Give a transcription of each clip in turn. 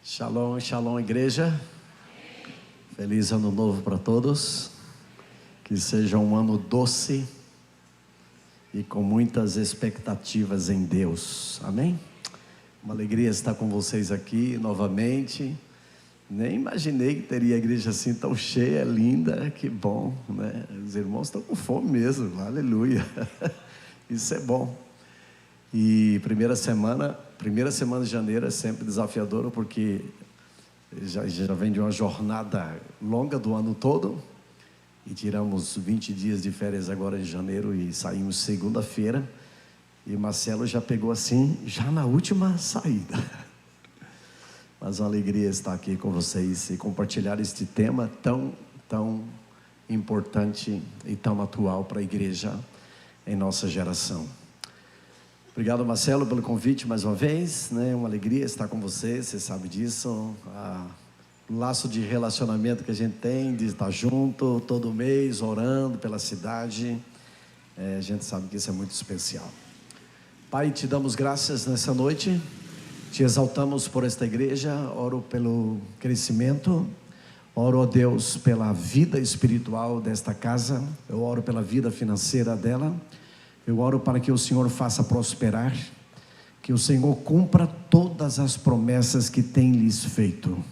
Shalom, shalom, igreja. Feliz ano novo para todos. Que seja um ano doce e com muitas expectativas em Deus. Amém? Uma alegria estar com vocês aqui novamente. Nem imaginei que teria a igreja assim tão cheia, linda. Que bom, né? Os irmãos estão com fome mesmo. Aleluia. Isso é bom. E primeira semana de janeiro é sempre desafiadora, porque já vem de uma jornada longa do ano todo, e tiramos 20 dias de férias agora em janeiro, e saímos segunda-feira, e Marcelo já pegou assim, já na última saída. Mas uma alegria estar aqui com vocês e compartilhar este tema tão importante e tão atual para a igreja em nossa geração. Obrigado, Marcelo, pelo convite mais uma vez, né? Uma alegria estar com você, você sabe disso. O laço de relacionamento que a gente tem, de estar junto todo mês, orando pela cidade, a gente sabe que isso é muito especial. Pai, te damos graças nessa noite, te exaltamos por esta igreja, oro pelo crescimento, oro a Deus pela vida espiritual desta casa, eu oro pela vida financeira dela. Eu oro para que o Senhor faça prosperar, que o Senhor cumpra todas as promessas que tem lhes feito,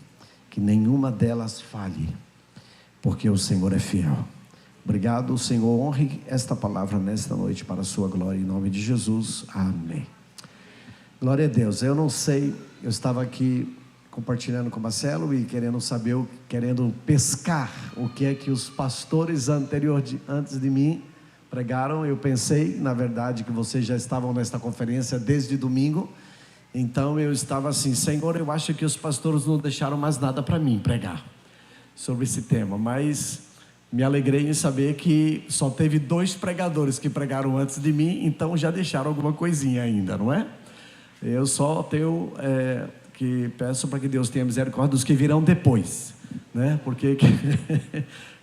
que nenhuma delas falhe, porque o Senhor é fiel. Obrigado, Senhor, honre esta palavra nesta noite para a sua glória, em nome de Jesus, amém. Glória a Deus. Eu não sei, eu estava aqui compartilhando com o Marcelo e querendo pescar o que é que os pastores antes de mim pregaram. Eu pensei, na verdade, que vocês já estavam nesta conferência desde domingo. Então eu estava assim, Senhor, eu acho que os pastores não deixaram mais nada para mim pregar sobre esse tema. Mas me alegrei em saber que só teve 2 pregadores que pregaram antes de mim. Então já deixaram alguma coisinha ainda, não é? Eu só tenho que peço para que Deus tenha misericórdia dos que virão depois, né? Porque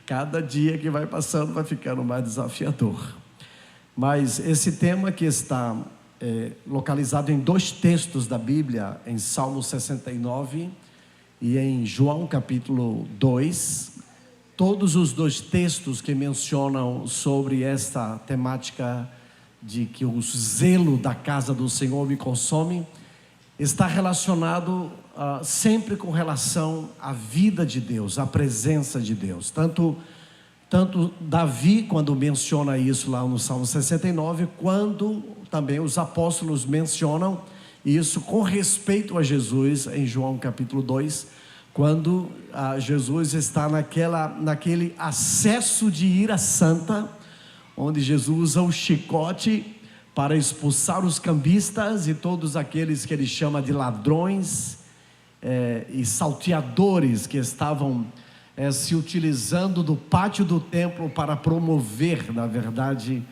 cada dia que vai passando vai ficando mais desafiador. Mas esse tema que está localizado em 2 textos da Bíblia, em Salmo 69 e em João capítulo 2, todos os 2 textos que mencionam sobre esta temática de que o zelo da casa do Senhor me consome, está relacionado sempre com relação à vida de Deus, à presença de Deus. Tanto Davi, quando menciona isso lá no Salmo 69, quando também os apóstolos mencionam isso com respeito a Jesus, em João capítulo 2, quando Jesus está naquele acesso de ira santa, onde Jesus usa o chicote para expulsar os cambistas e todos aqueles que ele chama de ladrões e salteadores que estavam se utilizando do pátio do templo para promover, na verdade,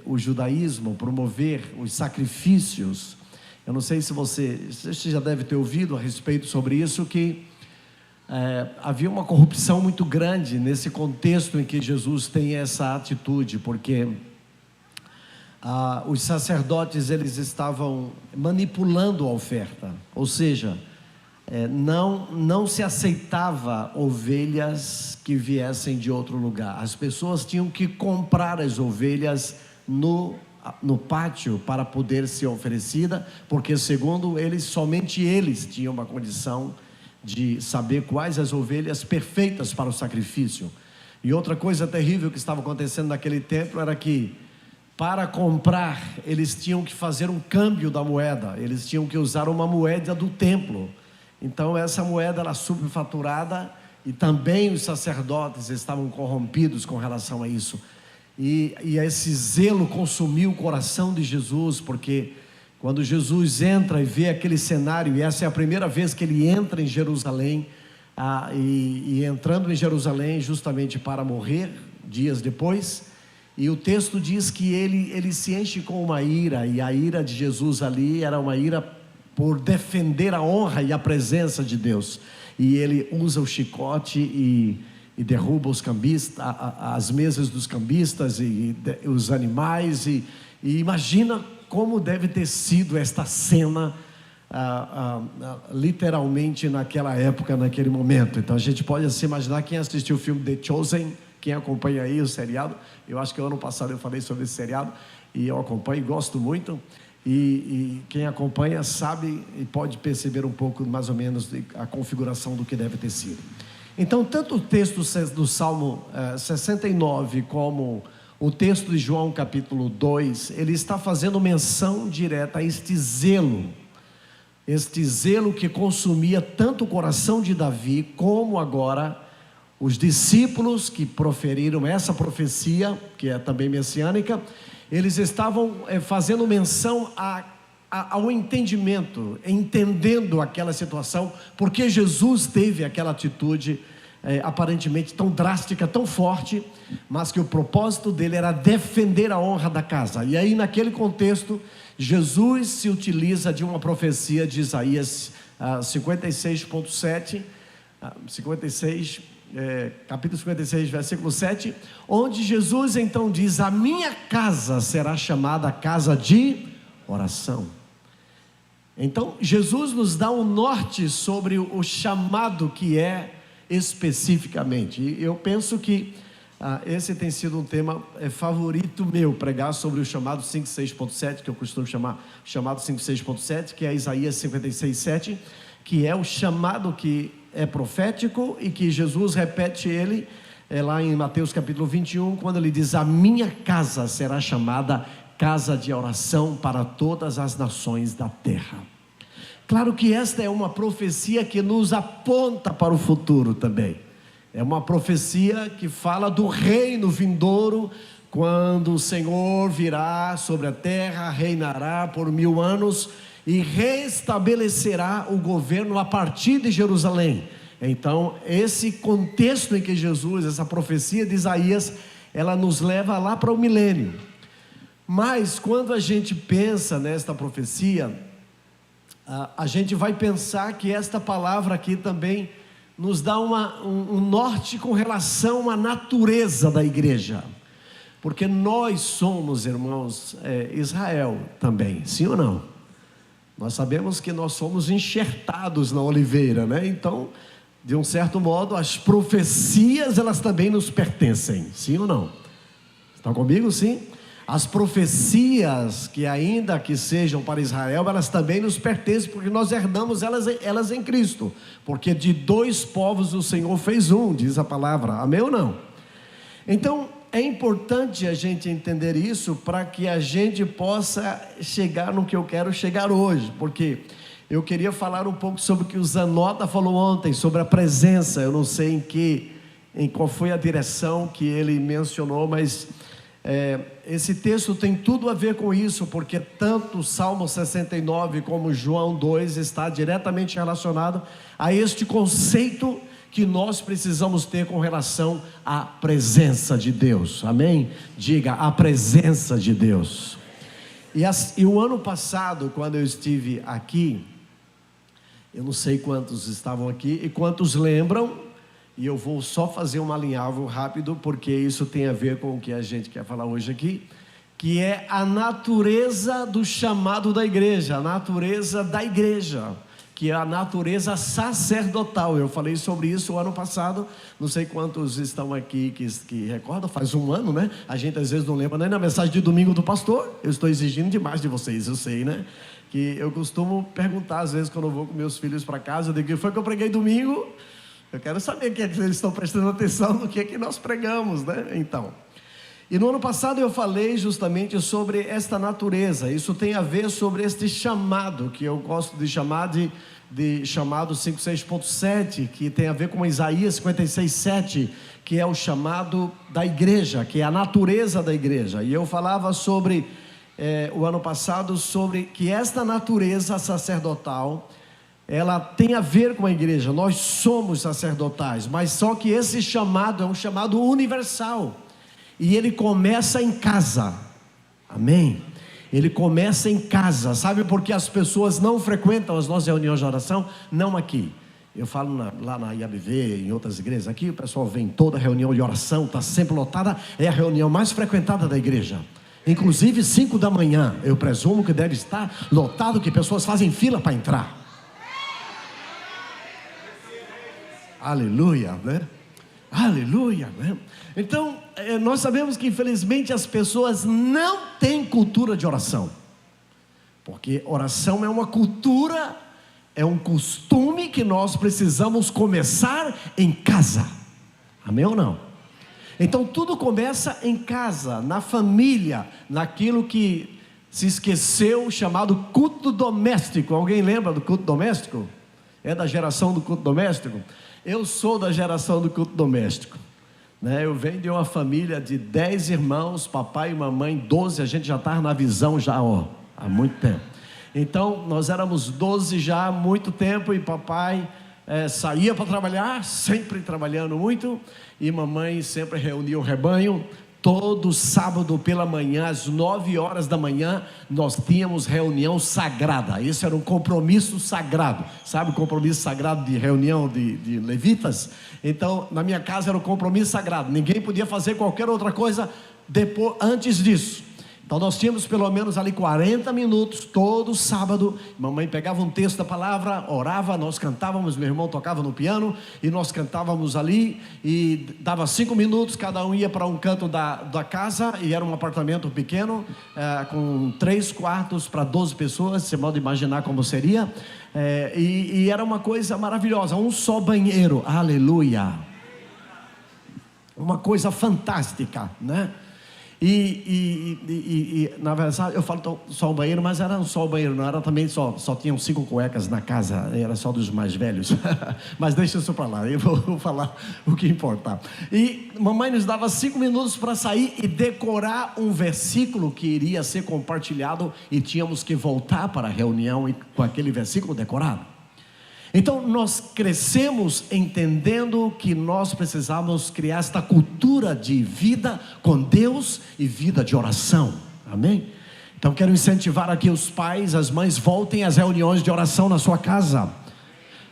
o judaísmo, promover os sacrifícios. Eu não sei se você já deve ter ouvido a respeito sobre isso, que havia uma corrupção muito grande nesse contexto em que Jesus tem essa atitude, porque os sacerdotes, eles estavam manipulando a oferta, ou seja, não se aceitava ovelhas que viessem de outro lugar. As pessoas tinham que comprar as ovelhas no pátio para poder ser oferecida, porque segundo eles, somente eles tinham uma condição de saber quais as ovelhas perfeitas para o sacrifício. E outra coisa terrível que estava acontecendo naquele templo era que, para comprar, eles tinham que fazer um câmbio da moeda, eles tinham que usar uma moeda do templo. Então essa moeda era subfaturada, e também os sacerdotes estavam corrompidos com relação a isso. E esse zelo consumiu o coração de Jesus, porque quando Jesus entra e vê aquele cenário, e essa é a primeira vez que ele entra em Jerusalém, e entrando em Jerusalém justamente para morrer, dias depois, e o texto diz que ele se enche com uma ira, e a ira de Jesus ali era uma ira por defender a honra e a presença de Deus, e ele usa o chicote e derruba os cambistas, as mesas dos cambistas e os animais, e imagina como deve ter sido esta cena literalmente naquela época, naquele momento. Então a gente pode assim imaginar, quem assistiu o filme The Chosen, quem acompanha aí o seriado, eu acho que o ano passado eu falei sobre esse seriado, e eu acompanho e gosto muito, e quem acompanha sabe e pode perceber um pouco mais ou menos a configuração do que deve ter sido. Então, tanto o texto do Salmo 69 como o texto de João capítulo 2, ele está fazendo menção direta a este zelo que consumia tanto o coração de Davi, como agora os discípulos que proferiram essa profecia, que é também messiânica, eles estavam fazendo menção ao entendimento, entendendo aquela situação, porque Jesus teve aquela atitude aparentemente tão drástica, tão forte, mas que o propósito dele era defender a honra da casa. E aí, naquele contexto, Jesus se utiliza de uma profecia de Isaías 56.7, capítulo 56, versículo 7, onde Jesus então diz: a minha casa será chamada casa de oração. Então Jesus nos dá um norte sobre o chamado que é especificamente, e eu penso que esse tem sido um tema favorito meu, pregar sobre o chamado 56.7, que eu costumo chamar chamado 56.7, que é Isaías 56.7, que é o chamado que é profético e que Jesus repete ele lá em Mateus capítulo 21, quando ele diz: a minha casa será chamada casa de oração para todas as nações da terra. Claro que esta é uma profecia que nos aponta para o futuro também. É uma profecia que fala do reino vindouro, quando o Senhor virá sobre a terra, reinará por 1000 anos e restabelecerá o governo a partir de Jerusalém. Então, esse contexto em que Jesus, essa profecia de Isaías, ela nos leva lá para o milênio. Mas quando a gente pensa nesta profecia, a gente vai pensar que esta palavra aqui também nos dá um norte com relação à natureza da igreja, porque nós somos, irmãos, Israel também, sim ou não? Nós sabemos que nós somos enxertados na oliveira, né? Então, de um certo modo, as profecias, elas também nos pertencem, sim ou não? Estão comigo, sim? As profecias, que ainda que sejam para Israel, elas também nos pertencem, porque nós herdamos elas em Cristo, porque de 2 povos o Senhor fez um, diz a palavra, amém ou não? Então, é importante a gente entender isso, para que a gente possa chegar no que eu quero chegar hoje, porque eu queria falar um pouco sobre o que o Zanota falou ontem, sobre a presença. Eu não sei em qual foi a direção que ele mencionou, mas esse texto tem tudo a ver com isso, porque tanto o Salmo 69 como João 2 está diretamente relacionado a este conceito que nós precisamos ter com relação à presença de Deus, amém? Diga, a presença de Deus. E o ano passado, quando eu estive aqui, eu não sei quantos estavam aqui e quantos lembram, e eu vou só fazer um alinhavo rápido, porque isso tem a ver com o que a gente quer falar hoje aqui, que é a natureza do chamado da igreja, a natureza da igreja, que é a natureza sacerdotal. Eu falei sobre isso o ano passado, não sei quantos estão aqui que recordam, faz um ano, né? A gente às vezes não lembra nem na mensagem de domingo do pastor. Eu estou exigindo demais de vocês, eu sei, né? Que eu costumo perguntar às vezes quando eu vou com meus filhos para casa, eu digo: que foi que eu preguei domingo? Eu quero saber que eles estão prestando atenção no que nós pregamos, né? Então, e no ano passado eu falei justamente sobre esta natureza. Isso tem a ver sobre este chamado, que eu gosto de chamar de chamado 56.7, que tem a ver com Isaías 56.7, que é o chamado da igreja, que é a natureza da igreja. E eu falava sobre, o ano passado, sobre que esta natureza sacerdotal, ela tem a ver com a igreja. Nós somos sacerdotais, mas só que esse chamado é um chamado universal, e ele começa em casa, amém? Ele começa em casa. Sabe por que as pessoas não frequentam as nossas reuniões de oração? Não aqui, eu falo lá na IABV, em outras igrejas. Aqui o pessoal vem toda reunião de oração, está sempre lotada, é a reunião mais frequentada da igreja. Inclusive 5 da manhã, eu presumo que deve estar lotado, que pessoas fazem fila para entrar. Aleluia, né? Aleluia, né? Então, nós sabemos que infelizmente as pessoas não têm cultura de oração. Porque oração é uma cultura, é um costume que nós precisamos começar em casa. Amém ou não? Então tudo começa em casa, na família, naquilo que se esqueceu, chamado culto doméstico. Alguém lembra do culto doméstico? É da geração do culto doméstico? Eu sou da geração do culto doméstico, né? Eu venho de uma família de 10 irmãos, papai e mamãe 12, a gente já estava na visão já, há muito tempo. Então nós éramos 12 já há muito tempo, e papai saía para trabalhar, sempre trabalhando muito, e mamãe sempre reunia o rebanho. Todo sábado pela manhã, às 9 horas da manhã, nós tínhamos reunião sagrada. Esse era um compromisso sagrado. Sabe o compromisso sagrado de reunião de levitas? Então, na minha casa era um compromisso sagrado. Ninguém podia fazer qualquer outra coisa antes disso. Então nós tínhamos pelo menos ali 40 minutos, todo sábado. Mamãe pegava um texto da palavra, orava, nós cantávamos, meu irmão tocava no piano, e nós cantávamos ali, e dava 5 minutos, cada um ia para um canto da casa, e era um apartamento pequeno, com 3 quartos para 12 pessoas, você pode imaginar como seria, e era uma coisa maravilhosa, um só banheiro, aleluia, uma coisa fantástica, né? E na verdade eu falo só um banheiro, mas era só o banheiro, não era também só tinham 5 cuecas na casa, era só dos mais velhos. Mas deixa isso para lá, eu vou falar o que importa. E mamãe nos dava 5 minutos para sair e decorar um versículo que iria ser compartilhado, e tínhamos que voltar para a reunião com aquele versículo decorado. Então nós crescemos entendendo que nós precisávamos criar esta cultura de vida com Deus e vida de oração, amém? Então quero incentivar aqui os pais, as mães, voltem às reuniões de oração na sua casa.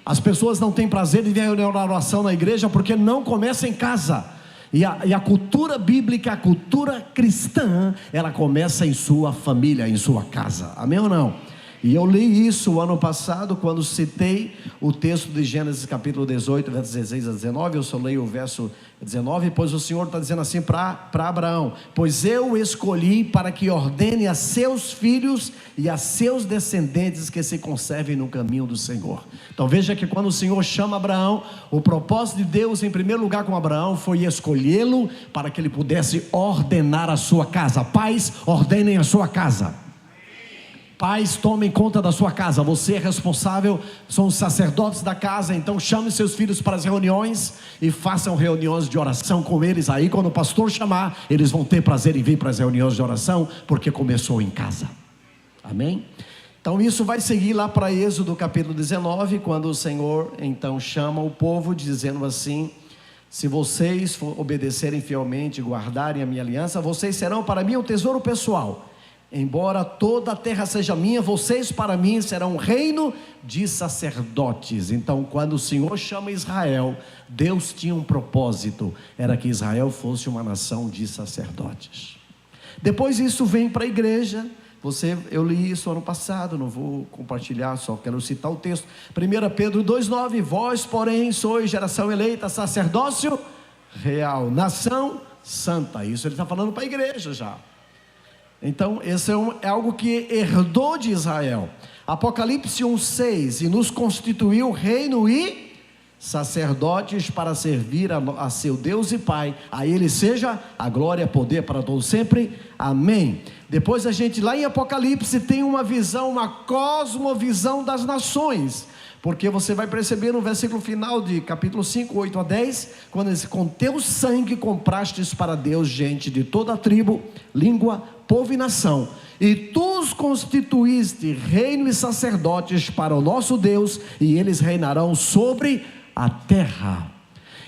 As pessoas não têm prazer em ver a reunião de oração na igreja porque não começa em casa. E a cultura bíblica, a cultura cristã, ela começa em sua família, em sua casa, amém ou não? E eu li isso o ano passado, quando citei o texto de Gênesis capítulo 18, versos 16 a 19, eu só leio o verso 19, pois o Senhor está dizendo assim para Abraão: pois eu escolhi para que ordene a seus filhos e a seus descendentes que se conservem no caminho do Senhor. Então veja que quando o Senhor chama Abraão, o propósito de Deus em primeiro lugar com Abraão foi escolhê-lo para que ele pudesse ordenar a sua casa. Pais, ordenem a sua casa. Pais, tomem conta da sua casa. Você é responsável, são os sacerdotes da casa. Então chame seus filhos para as reuniões e façam reuniões de oração com eles. Aí quando o pastor chamar, eles vão ter prazer em vir para as reuniões de oração, porque começou em casa, amém? Então isso vai seguir lá para Êxodo capítulo 19, quando o Senhor então chama o povo, dizendo assim: se vocês obedecerem fielmente, guardarem a minha aliança, vocês serão para mim um tesouro pessoal. Embora toda a terra seja minha, vocês para mim serão um reino de sacerdotes. Então quando o Senhor chama Israel, Deus tinha um propósito, era que Israel fosse uma nação de sacerdotes. Depois isso vem para a igreja. Eu li isso ano passado, não vou compartilhar, só quero citar o texto. 1 Pedro 2,9: vós porém sois geração eleita, sacerdócio real, nação santa. Isso ele está falando para a igreja já. Então esse é algo que herdou de Israel. Apocalipse 1,6: e nos constituiu reino e sacerdotes para servir a seu Deus e Pai. A Ele seja a glória e poder para todos sempre, amém. Depois a gente lá em Apocalipse tem uma visão, uma cosmovisão das nações, porque você vai perceber no versículo final de capítulo 5, 8 a 10, quando ele diz: com teu sangue comprastes para Deus gente de toda a tribo, língua, povo e nação, e tu os constituíste reino e sacerdotes para o nosso Deus, e eles reinarão sobre a terra.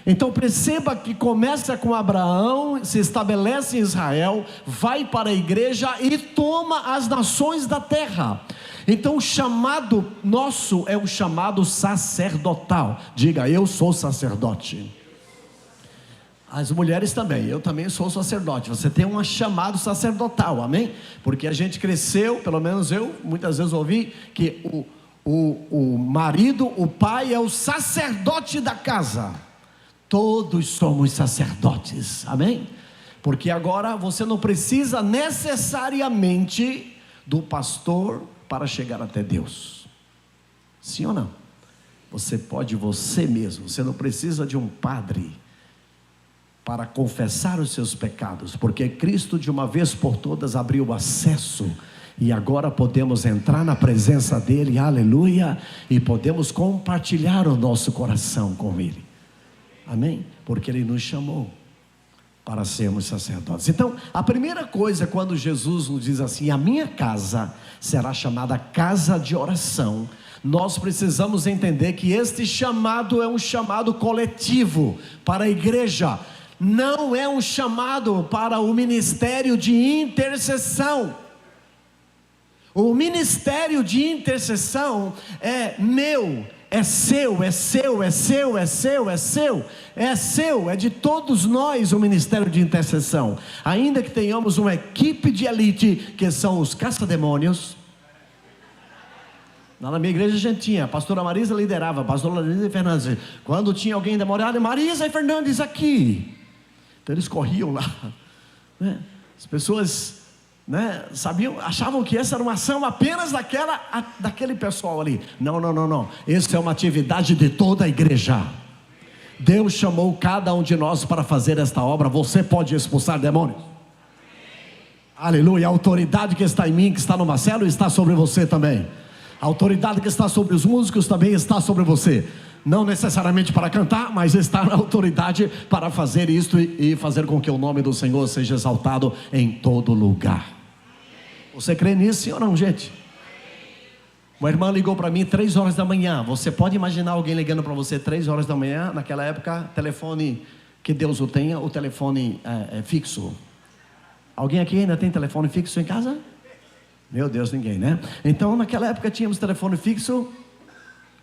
Então perceba que começa com Abraão, se estabelece em Israel, vai para a igreja e toma as nações da terra. Então o chamado nosso é o chamado sacerdotal. Diga: eu sou sacerdote. As mulheres também, eu também sou sacerdote. Você tem um chamado sacerdotal, amém? Porque a gente cresceu, pelo menos eu, muitas vezes ouvi que o marido, o pai é o sacerdote da casa. Todos somos sacerdotes, amém? Porque agora você não precisa necessariamente do pastor para chegar até Deus. Sim ou não? Você pode você mesmo, você não precisa de um padre para confessar os seus pecados, porque Cristo de uma vez por todas abriu o acesso, e agora podemos entrar na presença dele, aleluia, e podemos compartilhar o nosso coração com ele, amém? Porque ele nos chamou para sermos sacerdotes. Então, a primeira coisa, quando Jesus nos diz assim: a minha casa será chamada casa de oração, nós precisamos entender que este chamado é um chamado coletivo para a igreja, não é um chamado para o ministério de intercessão. O ministério de intercessão é meu, é seu, é seu, é seu, é seu, é seu, é seu, é de todos nós o ministério de intercessão. Ainda que tenhamos uma equipe de elite, que são os caça-demônios. Lá na minha igreja a gente tinha, a pastora Marisa liderava, a pastora Marisa Fernandes. Quando tinha alguém demorado, Marisa e Fernandes aqui. Então eles corriam lá, né? As pessoas, né, sabiam, achavam que essa era uma ação apenas daquele pessoal ali. Não, essa é uma atividade de toda a igreja. Deus chamou cada um de nós para fazer esta obra. Você pode expulsar demônios. Aleluia. A autoridade que está em mim, que está no Marcelo, está sobre você também. A autoridade que está sobre os músicos também está sobre você. Não necessariamente para cantar, mas está na autoridade para fazer isto e fazer com que o nome do Senhor seja exaltado em todo lugar. Você crê nisso, sim ou não, gente? Uma irmã ligou para mim 3 horas da manhã. Você pode imaginar alguém ligando para você 3 horas da manhã? Naquela época, telefone, que Deus o tenha, o telefone fixo. Alguém aqui ainda tem telefone fixo em casa? Meu Deus, ninguém, né? Então naquela época tínhamos telefone fixo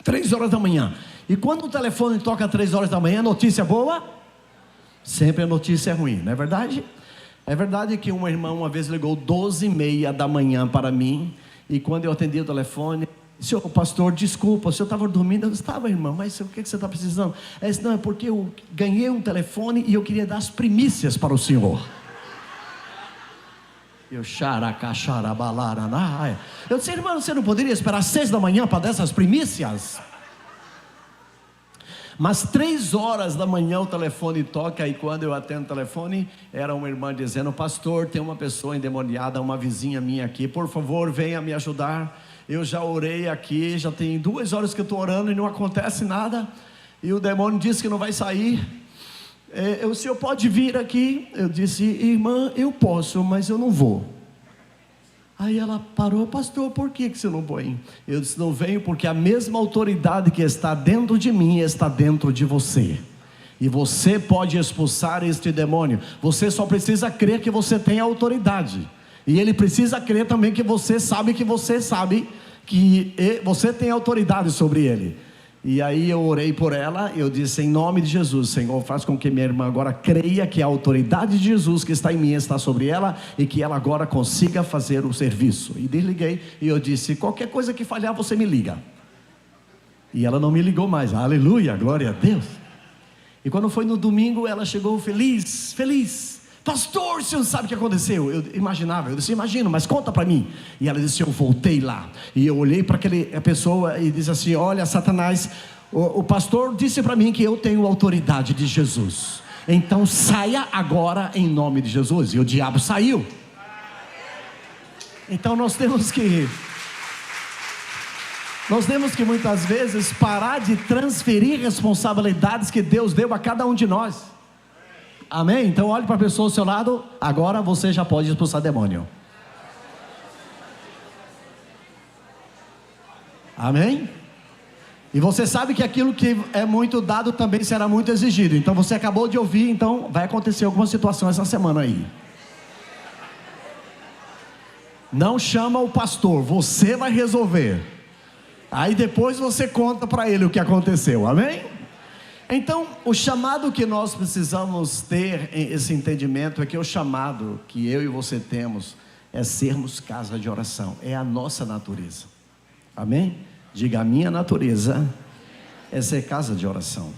3 horas da manhã. E quando o telefone toca 3 horas da manhã, notícia boa? Sempre a notícia é ruim, não é verdade? É verdade que uma irmã uma vez ligou 12h30 da manhã para mim, e quando eu atendi o telefone, senhor pastor, desculpa, o senhor estava dormindo? Eu estava, irmã, mas o que você está precisando? Ela disse: não, é porque eu ganhei um telefone e eu queria dar as primícias para o senhor. Eu disse: irmã, você não poderia esperar 6 da manhã para dar essas primícias? Mas 3 horas da manhã o telefone toca, e quando eu atendo o telefone, era uma irmã dizendo: pastor, tem uma pessoa endemoniada, uma vizinha minha aqui, por favor venha me ajudar. Eu já orei aqui, já tem 2 horas que eu estou orando e não acontece nada, e o demônio disse que não vai sair. O senhor pode vir aqui? Eu disse: irmã, eu posso, mas eu não vou. Aí ela parou: pastor, por que você não vem? Eu disse: não venho porque a mesma autoridade que está dentro de mim está dentro de você, e você pode expulsar este demônio. Você só precisa crer que você tem autoridade, e ele precisa crer também que você sabe que você tem autoridade sobre ele. E aí eu orei por ela, eu disse: em nome de Jesus, Senhor, faz com que minha irmã agora creia que a autoridade de Jesus que está em mim está sobre ela, e que ela agora consiga fazer o serviço. E desliguei, e eu disse: qualquer coisa que falhar, você me liga. E ela não me ligou mais. Aleluia, glória a Deus. E quando foi no domingo, ela chegou feliz: pastor, você não sabe o que aconteceu? Eu disse: imagino, mas conta para mim. E ela disse: eu voltei lá, e eu olhei para aquela pessoa e disse assim: olha, Satanás, o pastor disse para mim que eu tenho autoridade de Jesus, então saia agora em nome de Jesus. E o diabo saiu. Então nós temos que muitas vezes parar de transferir responsabilidades que Deus deu a cada um de nós. Amém? Então olhe para a pessoa ao seu lado: agora você já pode expulsar demônio. Amém? E você sabe que aquilo que é muito dado também será muito exigido. Então você acabou de ouvir, então vai acontecer alguma situação essa semana aí. Não chama o pastor, você vai resolver. Aí depois você conta para ele o que aconteceu. Amém? Então, o chamado que nós precisamos ter, esse entendimento, é que o chamado que eu e você temos é sermos casa de oração. É a nossa natureza. Amém? Diga, a minha natureza é ser casa de oração.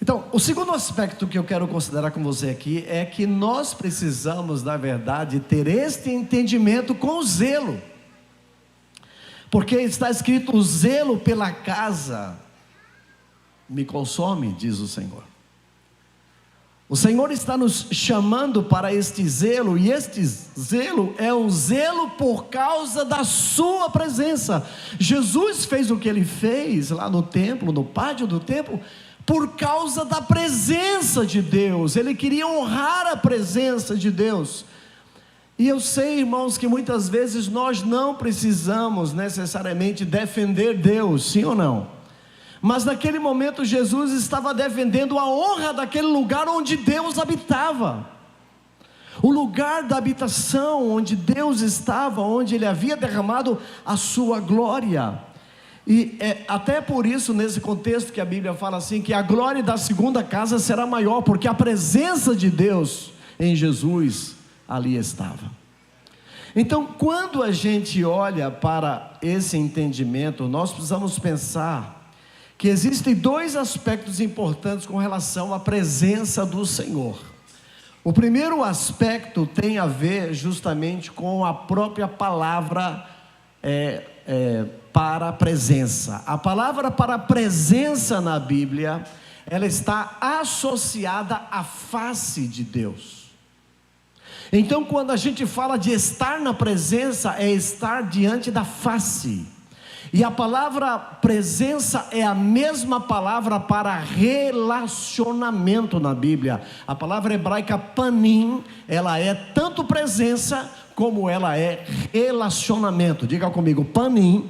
Então, o segundo aspecto que eu quero considerar com você aqui é que nós precisamos, na verdade, ter este entendimento com zelo. Porque está escrito: o zelo pela casa me consome, diz o Senhor. O Senhor está nos chamando para este zelo, e este zelo é um zelo por causa da sua presença. Jesus fez o que ele fez lá no templo, no pátio do templo, por causa da presença de Deus. Ele queria honrar a presença de Deus. E eu sei, irmãos, que muitas vezes nós não precisamos necessariamente defender Deus, sim ou não? Mas naquele momento Jesus estava defendendo a honra daquele lugar onde Deus habitava. O lugar da habitação onde Deus estava, onde Ele havia derramado a sua glória. E até por isso, nesse contexto que a Bíblia fala assim, que a glória da segunda casa será maior, porque a presença de Deus em Jesus ali estava. Então, quando a gente olha para esse entendimento, nós precisamos pensar que existem dois aspectos importantes com relação à presença do Senhor. O primeiro aspecto tem a ver justamente com a própria palavra para a presença. A palavra para a presença na Bíblia, ela está associada à face de Deus. Então, quando a gente fala de estar na presença, é estar diante da face. E a palavra presença é a mesma palavra para relacionamento na Bíblia. A palavra hebraica panim, ela é tanto presença como ela é relacionamento. Diga comigo, panim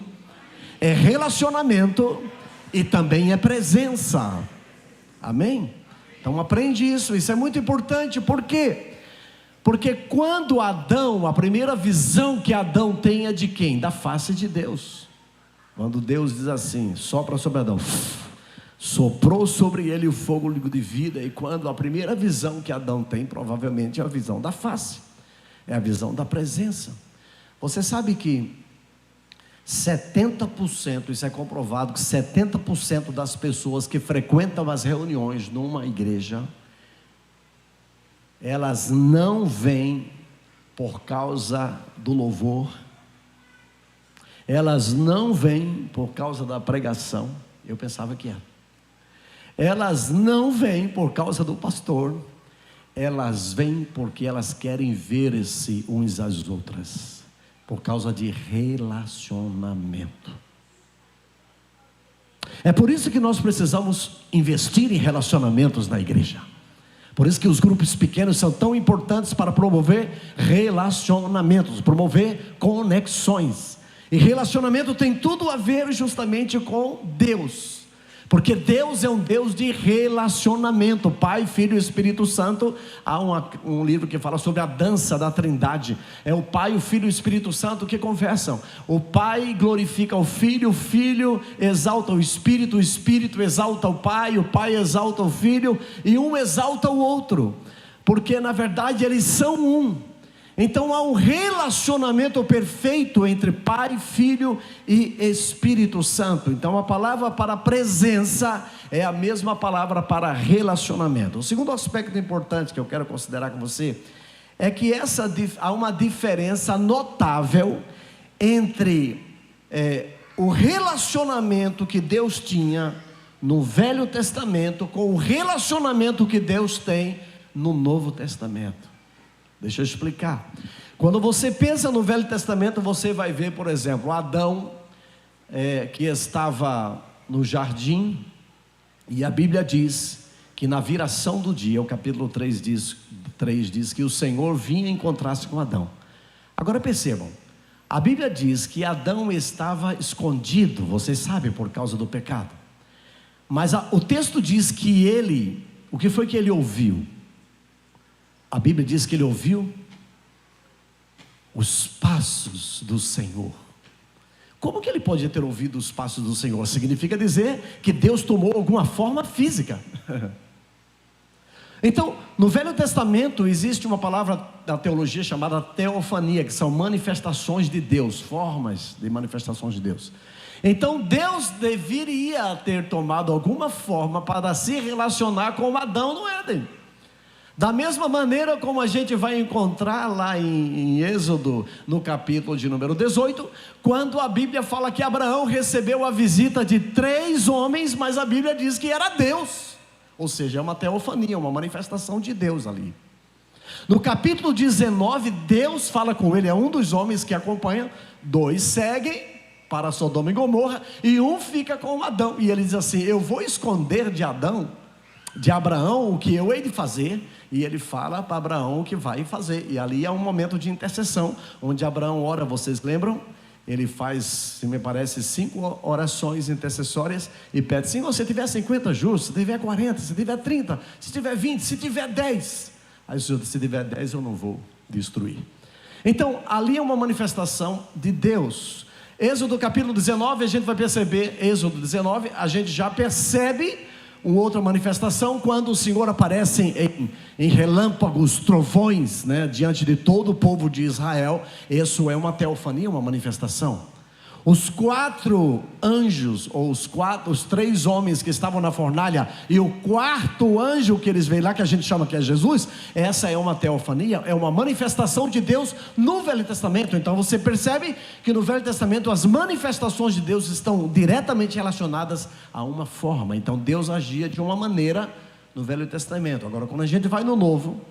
é relacionamento e também é presença. Amém? Então aprende isso é muito importante. Por quê? Porque quando Adão, a primeira visão que Adão tem é de quem? Da face de Deus. Quando Deus diz assim, sopra sobre Adão, soprou sobre ele o fogo de vida. E quando a primeira visão que Adão tem, provavelmente é a visão da face, é a visão da presença. Você sabe que 70%, isso é comprovado, que 70% das pessoas que frequentam as reuniões numa igreja, elas não vêm por causa do louvor, elas não vêm por causa da pregação. Eu pensava que era. Elas não vêm por causa do pastor, elas vêm porque elas querem ver-se uns às outras, por causa de relacionamento. É por isso que nós precisamos investir em relacionamentos na igreja. Por isso que os grupos pequenos são tão importantes para promover relacionamentos, promover conexões. E relacionamento tem tudo a ver justamente com Deus, porque Deus é um Deus de relacionamento. Pai, Filho e Espírito Santo. Há um livro que fala sobre a dança da Trindade. É o Pai, o Filho e o Espírito Santo que conversam. O Pai glorifica o Filho exalta o Espírito exalta o Pai exalta o Filho, e um exalta o outro, porque na verdade eles são um. Então há um relacionamento perfeito entre Pai, Filho e Espírito Santo. Então a palavra para presença é a mesma palavra para relacionamento. O segundo aspecto importante que eu quero considerar com você é que há uma diferença notável entre o relacionamento que Deus tinha no Velho Testamento com o relacionamento que Deus tem no Novo Testamento. Deixa eu explicar. Quando você pensa no Velho Testamento, você vai ver, por exemplo, Adão, que estava no jardim, e a Bíblia diz que na viração do dia, o capítulo 3 diz que o Senhor vinha encontrar-se com Adão. Agora percebam, a Bíblia diz que Adão estava escondido, vocês sabem, por causa do pecado. Mas o texto diz que o que foi que ele ouviu? A Bíblia diz que ele ouviu os passos do Senhor Como que ele pode ter ouvido os passos do Senhor? Significa dizer que Deus tomou alguma forma física. Então, no Velho Testamento existe uma palavra da teologia chamada teofania, que são manifestações de Deus, formas de manifestações de Deus. Então Deus deveria ter tomado alguma forma para se relacionar com Adão no Éden. Da mesma maneira como a gente vai encontrar lá em Êxodo, no capítulo de número 18, quando a Bíblia fala que Abraão recebeu a visita de 3 homens, mas a Bíblia diz que era Deus. Ou seja, é uma teofania, uma manifestação de Deus ali. No capítulo 19, Deus fala com ele, é um dos homens que acompanha, 2 seguem para Sodoma e Gomorra, e um fica com Adão, e ele diz assim: eu vou esconder de Abraão o que eu hei de fazer, e ele fala para Abraão o que vai fazer, e ali é um momento de intercessão, onde Abraão ora, vocês lembram? Ele faz, se me parece, 5 orações intercessórias, e pede: Senhor, se tiver 50 justos, se tiver 40, se tiver 30, se tiver 20, se tiver 10, aí o Senhor disse: se tiver 10 eu não vou destruir. Então ali é uma manifestação de Deus. Êxodo capítulo 19, a gente vai perceber, Êxodo 19, a gente já percebe uma outra manifestação, quando o Senhor aparece em relâmpagos, trovões, né, diante de todo o povo de Israel. Isso é uma teofania, uma manifestação. Os 4 anjos, ou os 3 homens que estavam na fornalha, e o 4º anjo que eles veem lá, que a gente chama que é Jesus, essa é uma teofania, é uma manifestação de Deus no Velho Testamento. Então você percebe que no Velho Testamento as manifestações de Deus estão diretamente relacionadas a uma forma. Então Deus agia de uma maneira no Velho Testamento. Agora, quando a gente vai no Novo,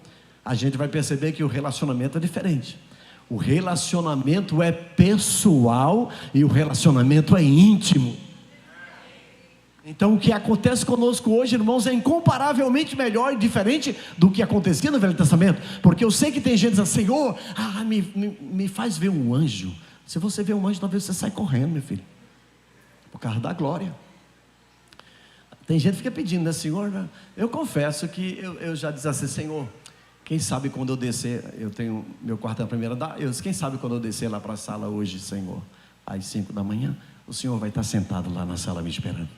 a gente vai perceber que o relacionamento é diferente. O relacionamento é pessoal e o relacionamento é íntimo. Então o que acontece conosco hoje, irmãos, é incomparavelmente melhor e diferente do que acontecia no Velho Testamento. Porque eu sei que tem gente dizendo: Senhor, me faz ver um anjo. Se você vê um anjo, talvez você saia correndo, meu filho, por causa da glória. Tem gente que fica pedindo, né, Senhor? Eu confesso que eu já disse assim: Senhor, quem sabe quando eu descer, eu tenho meu quarto na primeira andar, quem sabe quando eu descer lá para a sala hoje, Senhor, às 5 da manhã, o Senhor vai estar sentado lá na sala me esperando.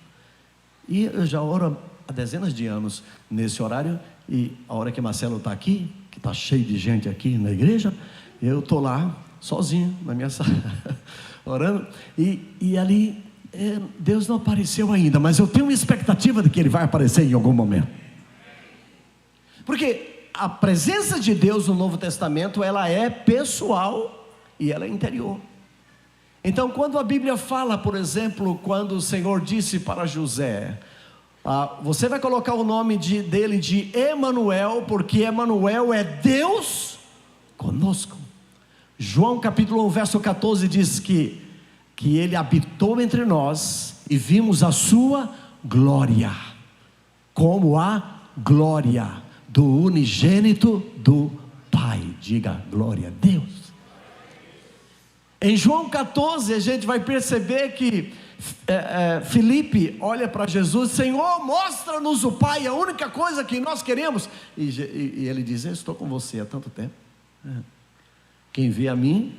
E eu já oro há dezenas de anos nesse horário, e a hora que Marcelo está aqui, que está cheio de gente aqui na igreja, eu estou lá, sozinho, na minha sala, orando, e ali, Deus não apareceu ainda, mas eu tenho uma expectativa de que Ele vai aparecer em algum momento. Porque a presença de Deus no Novo Testamento, ela é pessoal e ela é interior. Então quando a Bíblia fala, por exemplo, quando o Senhor disse para José: você vai colocar o nome dele de Emanuel, porque Emanuel é Deus conosco. João capítulo 1 verso 14 diz que ele habitou entre nós e vimos a sua glória, como a glória do unigênito do Pai. Diga glória a Deus. Em João 14 a gente vai perceber que Filipe olha para Jesus: Senhor, mostra-nos o Pai, a única coisa que nós queremos. E ele diz: eu estou com você há tanto tempo. Quem vê a mim,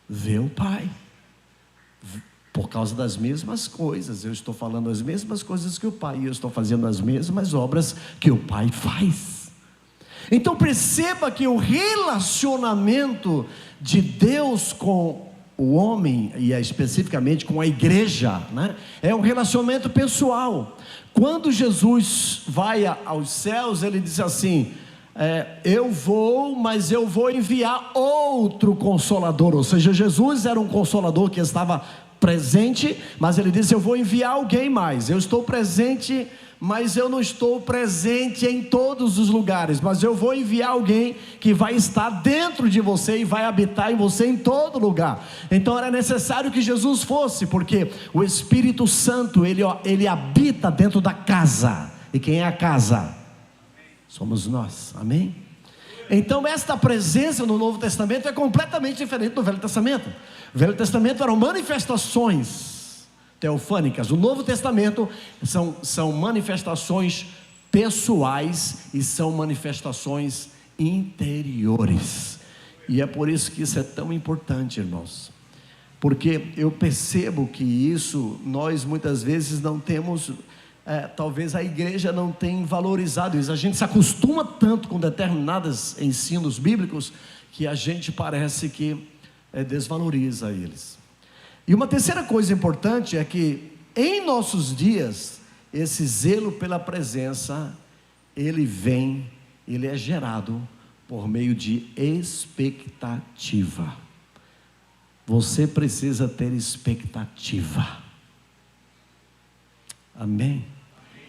vê o Pai. Por causa das mesmas coisas, eu estou falando as mesmas coisas que o Pai, e eu estou fazendo as mesmas obras que o Pai faz. Então perceba que o relacionamento de Deus com o homem, e especificamente com a igreja, né, é um relacionamento pessoal. Quando Jesus vai aos céus, ele diz assim: eu vou, mas eu vou enviar outro Consolador. Ou seja, Jesus era um Consolador que estava presente, mas ele disse: eu vou enviar alguém mais. Eu estou presente, mas eu não estou presente em todos os lugares, mas eu vou enviar alguém que vai estar dentro de você e vai habitar em você em todo lugar. Então era necessário que Jesus fosse, porque o Espírito Santo, ele habita dentro da casa. E quem é a casa? Somos nós, amém? Então esta presença no Novo Testamento é completamente diferente do Velho Testamento. O Velho Testamento eram manifestações teofânicas. O Novo Testamento são manifestações pessoais e são manifestações interiores. E é por isso que isso é tão importante, irmãos, porque eu percebo que isso nós muitas vezes não temos, talvez a igreja não tenha valorizado isso. A gente se acostuma tanto com determinados ensinos bíblicos que a gente parece que desvaloriza eles. E uma terceira coisa importante é que em nossos dias esse zelo pela presença, ele é gerado por meio de expectativa. Você precisa ter expectativa. Amém?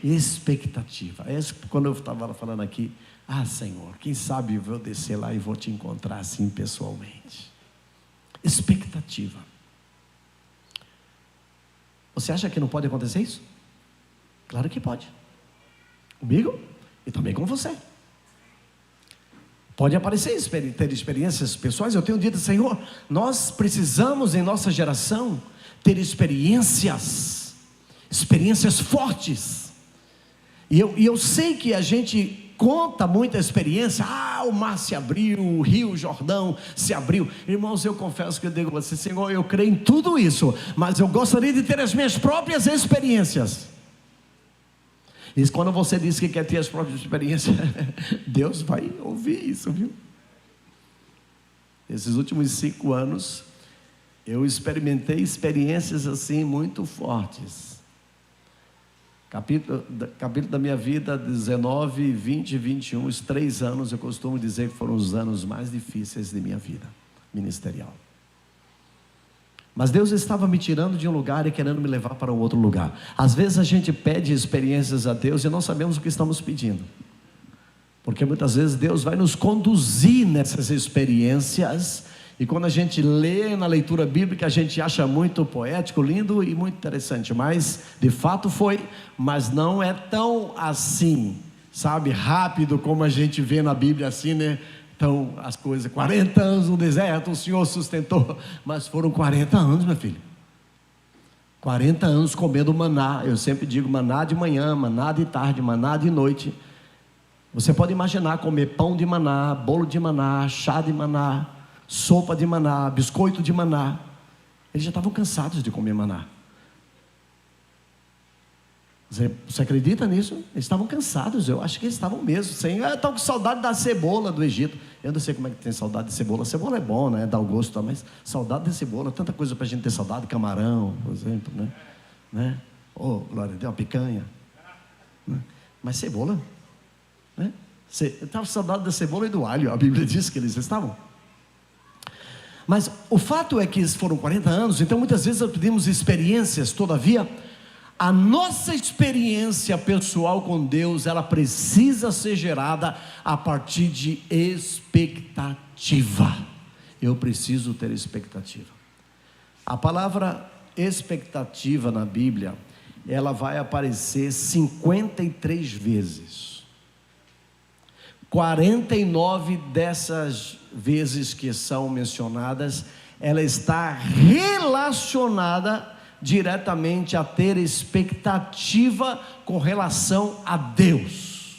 Expectativa. Quando eu estava falando aqui, Senhor, quem sabe eu vou descer lá e vou te encontrar assim pessoalmente. Expectativa. Você acha que não pode acontecer isso? Claro que pode. Comigo e também com você. Pode aparecer, ter experiências pessoais. Eu tenho dito, Senhor, nós precisamos em nossa geração ter experiências fortes. E eu sei que a gente conta muita experiência. O mar se abriu, o rio Jordão se abriu. Irmãos, eu confesso que eu digo a você, Senhor, eu creio em tudo isso, mas eu gostaria de ter as minhas próprias experiências. E quando você diz que quer ter as próprias experiências, Deus vai ouvir isso, viu? Esses últimos 5 anos, eu experimentei experiências assim muito fortes. Capítulo da minha vida, 19, 20 e 21, os 3 anos, eu costumo dizer que foram os anos mais difíceis de minha vida ministerial. Mas Deus estava me tirando de um lugar e querendo me levar para um outro lugar. Às vezes a gente pede experiências a Deus e não sabemos o que estamos pedindo, porque muitas vezes Deus vai nos conduzir nessas experiências, e quando a gente lê na leitura bíblica, a gente acha muito poético, lindo e muito interessante, mas de fato foi, mas não é tão assim, sabe, rápido como a gente vê na Bíblia assim, né? Então, as coisas, 40 anos no deserto, o Senhor sustentou, mas foram 40 anos, meu filho. 40 anos comendo maná. Eu sempre digo maná de manhã, maná de tarde, maná de noite. Você pode imaginar comer pão de maná, bolo de maná, chá de maná, sopa de maná, biscoito de maná. Eles já estavam cansados de comer maná. Você acredita nisso? Eles estavam cansados, eu acho que eles estavam mesmo. Estão com saudade da cebola do Egito. Eu não sei como é que tem saudade de cebola. Cebola é bom, né? Dá o gosto, mas saudade de cebola, tanta coisa para a gente ter saudade. Camarão, por exemplo, né? Glória a Deus, uma picanha, né? Mas cebola, né? Eu estava com saudade da cebola e do alho. A Bíblia diz que eles estavam. Mas o fato é que foram 40 anos, então muitas vezes nós pedimos experiências. Todavia, a nossa experiência pessoal com Deus, ela precisa ser gerada a partir de expectativa. Eu preciso ter expectativa. A palavra expectativa na Bíblia, ela vai aparecer 53 vezes. 49 dessas vezes que são mencionadas, ela está relacionada diretamente a ter expectativa com relação a Deus.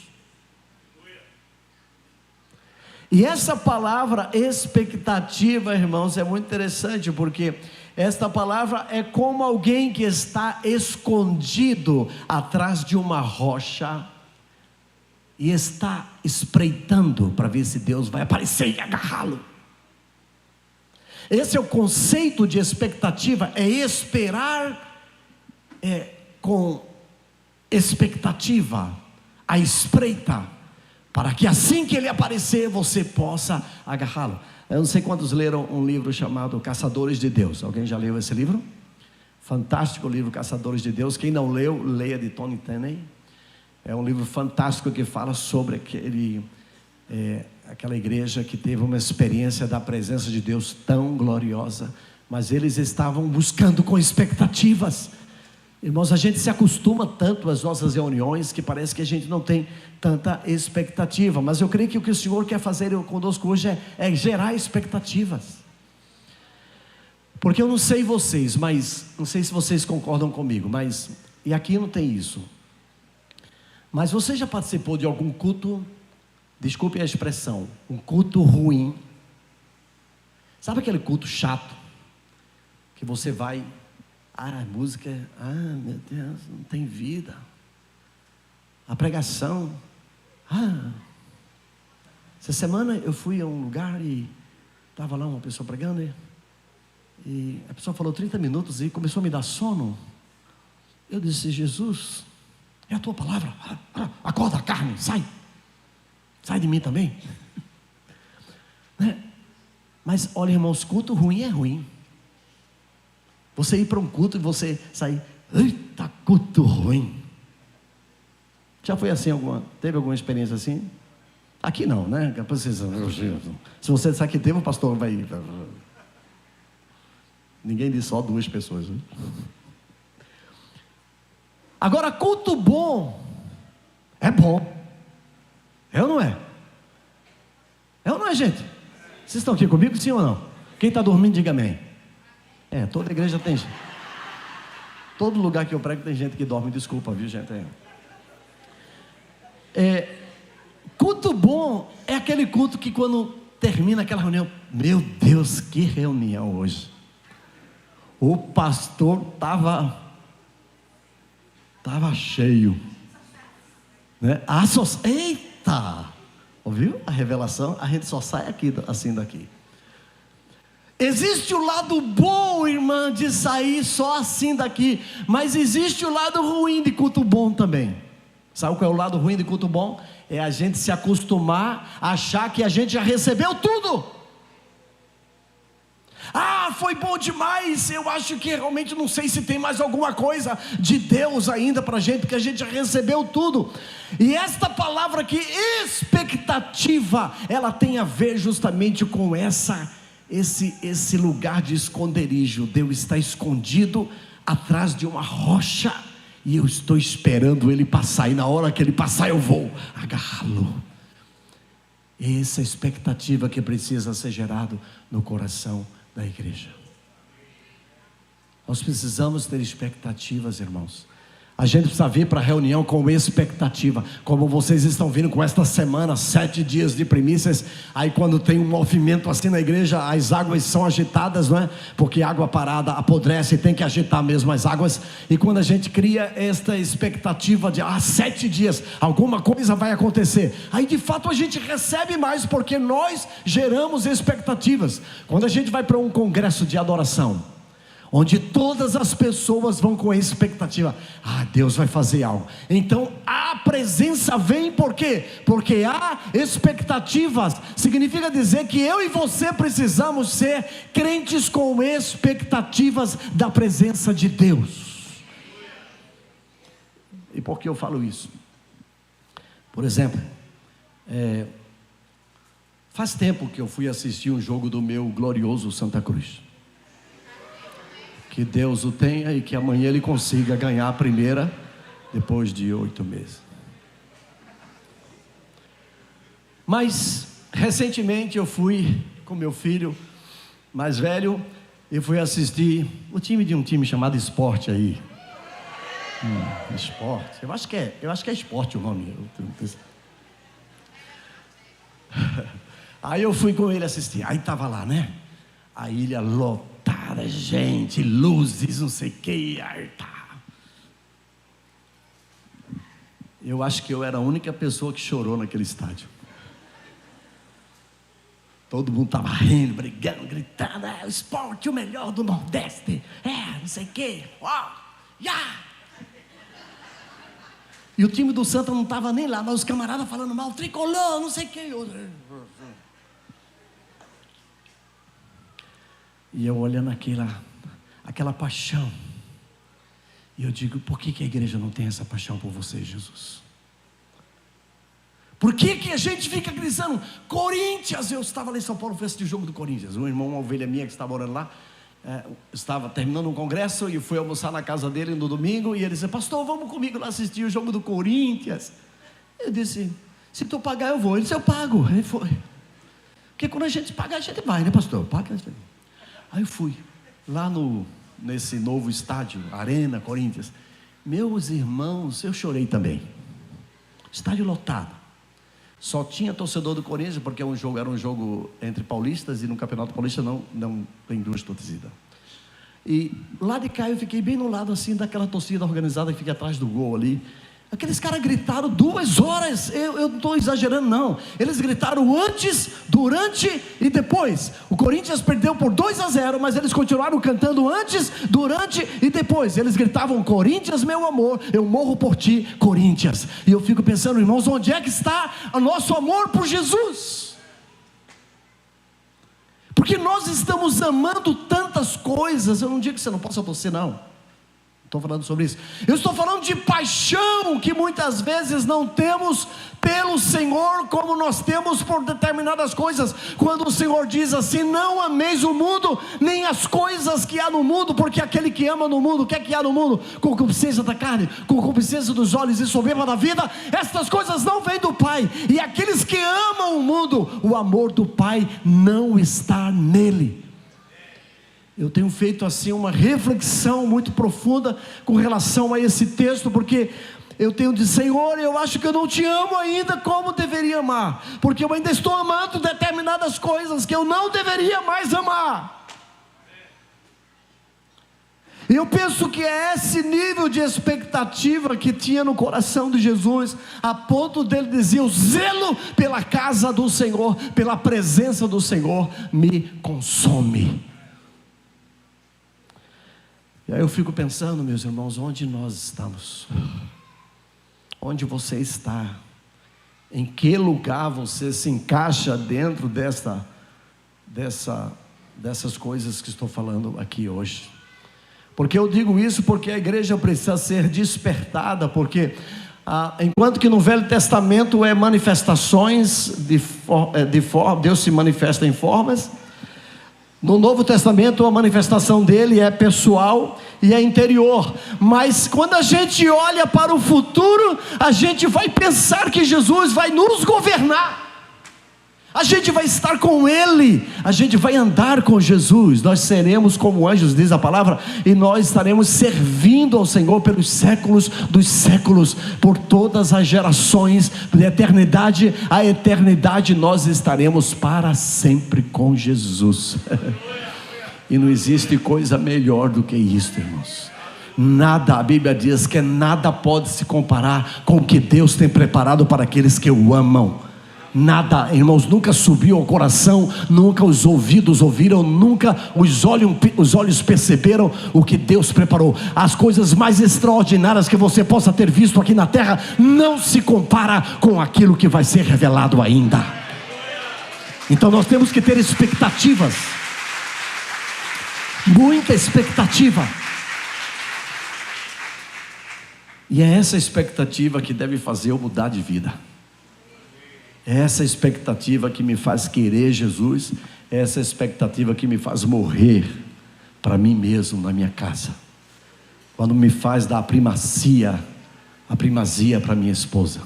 E essa palavra expectativa, irmãos, é muito interessante, porque esta palavra é como alguém que está escondido atrás de uma rocha e está espreitando para ver se Deus vai aparecer e agarrá-lo. Esse é o conceito de expectativa, é esperar com expectativa, a espreita, para que assim que ele aparecer, você possa agarrá-lo. Eu não sei quantos leram um livro chamado Caçadores de Deus. Alguém já leu esse livro? Fantástico livro, Caçadores de Deus. Quem não leu, leia, de Tony Tenney. É um livro fantástico que fala sobre aquela igreja que teve uma experiência da presença de Deus tão gloriosa, mas eles estavam buscando com expectativas. Irmãos, a gente se acostuma tanto às nossas reuniões que parece que a gente não tem tanta expectativa, mas eu creio que o que o Senhor quer fazer conosco hoje é gerar expectativas. Porque eu não sei vocês, mas não sei se vocês concordam comigo, mas e aqui não tem isso. Mas você já participou de algum culto, desculpe a expressão, um culto ruim? Sabe aquele culto chato? que você vai, a música, meu Deus, não tem vida. A pregação, essa semana eu fui a um lugar e estava lá uma pessoa pregando e a pessoa falou 30 minutos e começou a me dar sono. Eu disse: Jesus, é a tua palavra, acorda a carne, sai de mim também. Né? Mas olha, irmãos, culto ruim é ruim. Você ir para um culto e você sair, eita, culto ruim. Já foi assim teve alguma experiência assim? Aqui não, né? Se você disser que teve, o pastor vai. Ninguém disse, só 2 pessoas. Né? Agora, culto bom é bom. É ou não é? É ou não é, gente? Vocês estão aqui comigo, sim ou não? Quem está dormindo, diga amém. Toda igreja tem gente. Todo lugar que eu prego tem gente que dorme, desculpa, viu, gente? Culto bom é aquele culto que quando termina aquela reunião, meu Deus, que reunião hoje. O pastor estava cheio, né? Eita, ouviu a revelação? A gente só sai aqui, assim daqui. Existe o lado bom, irmã, de sair só assim daqui, mas existe o lado ruim de culto bom também. Sabe qual é o lado ruim de culto bom? É a gente se acostumar a achar que a gente já recebeu tudo. Foi bom demais, eu acho que realmente não sei se tem mais alguma coisa de Deus ainda para a gente, porque a gente já recebeu tudo. E esta palavra aqui, expectativa, ela tem a ver justamente com esse lugar de esconderijo. Deus está escondido atrás de uma rocha, e eu estou esperando Ele passar, e na hora que Ele passar eu vou agarrá-lo. Essa expectativa que precisa ser gerada no coração da igreja. Nós precisamos ter expectativas, irmãos. A gente precisa vir para a reunião com expectativa, como vocês estão vindo com esta semana, 7 dias de primícias. Aí quando tem um movimento assim na igreja, as águas são agitadas, não é? Porque água parada apodrece, tem que agitar mesmo as águas. E quando a gente cria esta expectativa de 7 dias, alguma coisa vai acontecer, aí de fato a gente recebe mais, porque nós geramos expectativas. Quando a gente vai para um congresso de adoração, onde todas as pessoas vão com a expectativa, Deus vai fazer algo, então a presença vem. Por quê? Porque há expectativas. Significa dizer que eu e você precisamos ser crentes com expectativas da presença de Deus. E por que eu falo isso? Por exemplo, faz tempo que eu fui assistir um jogo do meu glorioso Santa Cruz. Que Deus o tenha e que amanhã ele consiga ganhar a primeira, depois de 8 meses. Mas recentemente eu fui com meu filho mais velho e fui assistir o time de um time chamado Esporte aí. Esporte, eu acho que é Esporte o nome. Aí eu fui com ele assistir. Aí estava lá, né? A ilha lotada, gente, luzes, não sei o que. Eu acho que eu era a única pessoa que chorou naquele estádio. Todo mundo estava rindo, brigando, gritando: o Esporte, o melhor do Nordeste, não sei o que. E o time do Santa não estava nem lá, mas os camaradas falando mal, tricolor, não sei o que. E eu olhando aquela paixão, e eu digo: por que a igreja não tem essa paixão por você, Jesus? Por que a gente fica gritando Corinthians? Eu estava lá em São Paulo, fui assistir o jogo do Corinthians. Um irmão, uma ovelha minha que estava orando lá, estava terminando um congresso e fui almoçar na casa dele no domingo, e ele disse: pastor, vamos comigo lá assistir o jogo do Corinthians. Eu disse: se tu pagar eu vou. Ele disse: eu pago. Ele foi. Porque quando a gente paga, a gente vai, né, pastor? Paga. Aí eu fui lá nesse novo estádio, Arena Corinthians. Meus irmãos, eu chorei também. Estádio lotado. Só tinha torcedor do Corinthians, porque era um jogo entre paulistas, e no Campeonato Paulista não tem 2 torcidas. E lá de cá eu fiquei bem no lado assim daquela torcida organizada que fica atrás do gol ali. Aqueles caras gritaram 2 horas, eu não estou exagerando não. Eles gritaram antes, durante e depois. O Corinthians perdeu por 2-0, mas eles continuaram cantando antes, durante e depois. Eles gritavam: Corinthians, meu amor, eu morro por ti, Corinthians. E eu fico pensando, irmãos, onde é que está o nosso amor por Jesus? Porque nós estamos amando tantas coisas. Eu não digo que você não possa torcer, não. Estou falando sobre isso. Eu estou falando de paixão que muitas vezes não temos pelo Senhor como nós temos por determinadas coisas. Quando o Senhor diz assim: não ameis o mundo, nem as coisas que há no mundo, porque aquele que ama no mundo, o que é que há no mundo? Concupiscência da carne, concupiscência dos olhos e soberba da vida. Estas coisas não vêm do Pai. E aqueles que amam o mundo, o amor do Pai não está nele. Eu tenho feito assim uma reflexão muito profunda com relação a esse texto, porque eu tenho dito: Senhor, eu acho que eu não te amo ainda como deveria amar, porque eu ainda estou amando determinadas coisas que eu não deveria mais amar. Eu penso que é esse nível de expectativa que tinha no coração de Jesus, a ponto dele dizer: o zelo pela casa do Senhor, pela presença do Senhor me consome. E aí eu fico pensando, meus irmãos, onde nós estamos? Onde você está? Em que lugar você se encaixa dentro dessas coisas que estou falando aqui hoje? Porque eu digo isso porque a igreja precisa ser despertada, porque enquanto que no Velho Testamento é manifestações Deus se manifesta em formas, no Novo Testamento a manifestação dele é pessoal e é interior. Mas quando a gente olha para o futuro, a gente vai pensar que Jesus vai nos governar. A gente vai estar com Ele, a gente vai andar com Jesus. Nós seremos como anjos, diz a palavra, e nós estaremos servindo ao Senhor pelos séculos dos séculos, por todas as gerações, de eternidade a eternidade, nós estaremos para sempre com Jesus. E não existe coisa melhor do que isso, irmãos. Nada, a Bíblia diz que nada pode se comparar com o que Deus tem preparado para aqueles que o amam. Nada, irmãos, nunca subiu ao coração, nunca os ouvidos ouviram, nunca os olhos perceberam o que Deus preparou. As coisas mais extraordinárias que você possa ter visto aqui na terra não se compara com aquilo que vai ser revelado ainda. Então nós temos que ter expectativas, muita expectativa. E é essa expectativa que deve fazer eu mudar de vida. É essa expectativa que me faz querer Jesus. É essa expectativa que me faz morrer para mim mesmo na minha casa. Quando me faz dar a primazia para minha esposa.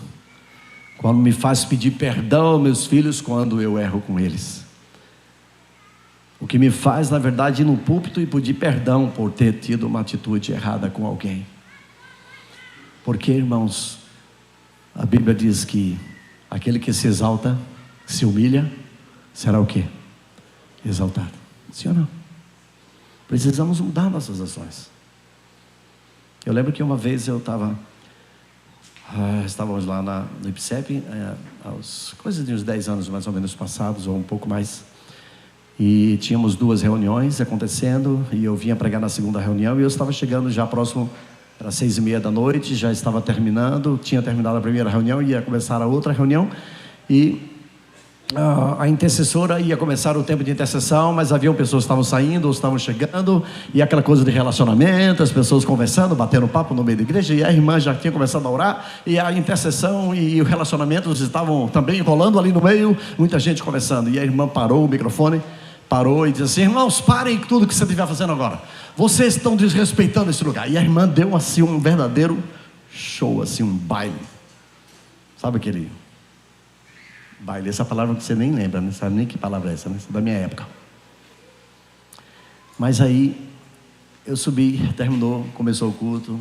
Quando me faz pedir perdão aos meus filhos quando eu erro com eles. O que me faz, na verdade, ir no púlpito e pedir perdão por ter tido uma atitude errada com alguém. Porque, irmãos, a Bíblia diz que aquele que se exalta, se humilha, será o quê? Exaltado. Sim ou não? Precisamos mudar nossas ações. Eu lembro que uma vez eu estávamos lá no IPSEP, aos coisas de uns 10 anos mais ou menos passados, ou um pouco mais, e tínhamos 2 reuniões acontecendo, e eu vinha pregar na segunda reunião, e eu estava chegando já próximo. Era 6:30 da noite, já estava terminando, tinha terminado a primeira reunião, ia começar a outra reunião, e a intercessora ia começar o tempo de intercessão, mas haviam pessoas que estavam saindo ou estavam chegando, e aquela coisa de relacionamento, as pessoas conversando, batendo papo no meio da igreja, e a irmã já tinha começado a orar, e a intercessão e o relacionamento estavam também rolando ali no meio, muita gente conversando, e a irmã parou o microfone, parou e disse assim: irmãos, parem tudo que você estiver fazendo agora, vocês estão desrespeitando esse lugar. E a irmã deu assim um verdadeiro show, assim um baile. Sabe aquele baile? Essa palavra que você nem lembra, não sabe nem que palavra é essa, né? Essa é da minha época. Mas aí eu subi, terminou, começou o culto.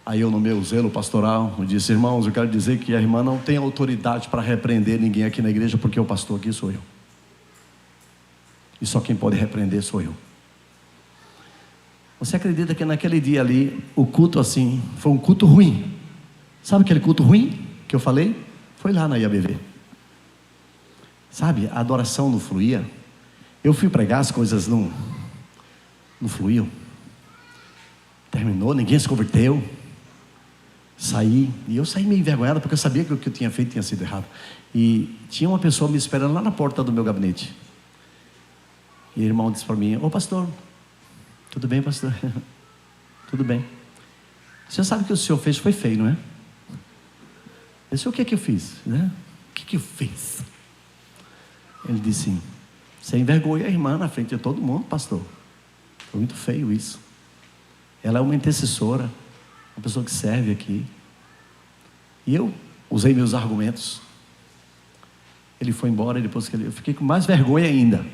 Aí eu, no meu zelo pastoral, eu disse: irmãos, eu quero dizer que a irmã não tem autoridade para repreender ninguém aqui na igreja, porque o pastor aqui sou eu. E só quem pode repreender sou eu. Você acredita que naquele dia ali, o culto assim, foi um culto ruim? Sabe aquele culto ruim que eu falei? Foi lá na IABV. Sabe, a adoração não fluía. Eu fui pregar, as coisas não fluíam. Terminou, ninguém se converteu. Saí, e eu saí meio envergonhado, porque eu sabia que o que eu tinha feito tinha sido errado. E tinha uma pessoa me esperando lá na porta do meu gabinete. E o irmão disse para mim: ô pastor, tudo bem, pastor? Tudo bem. Você sabe que o senhor fez foi feio, não é? Eu disse: o que é que eu fiz? Né? O que é que eu fiz? Ele disse: você envergonhou a irmã na frente de todo mundo, pastor. Foi muito feio isso. Ela é uma intercessora, uma pessoa que serve aqui. E eu usei meus argumentos. Ele foi embora, e depois que eu fiquei com mais vergonha ainda.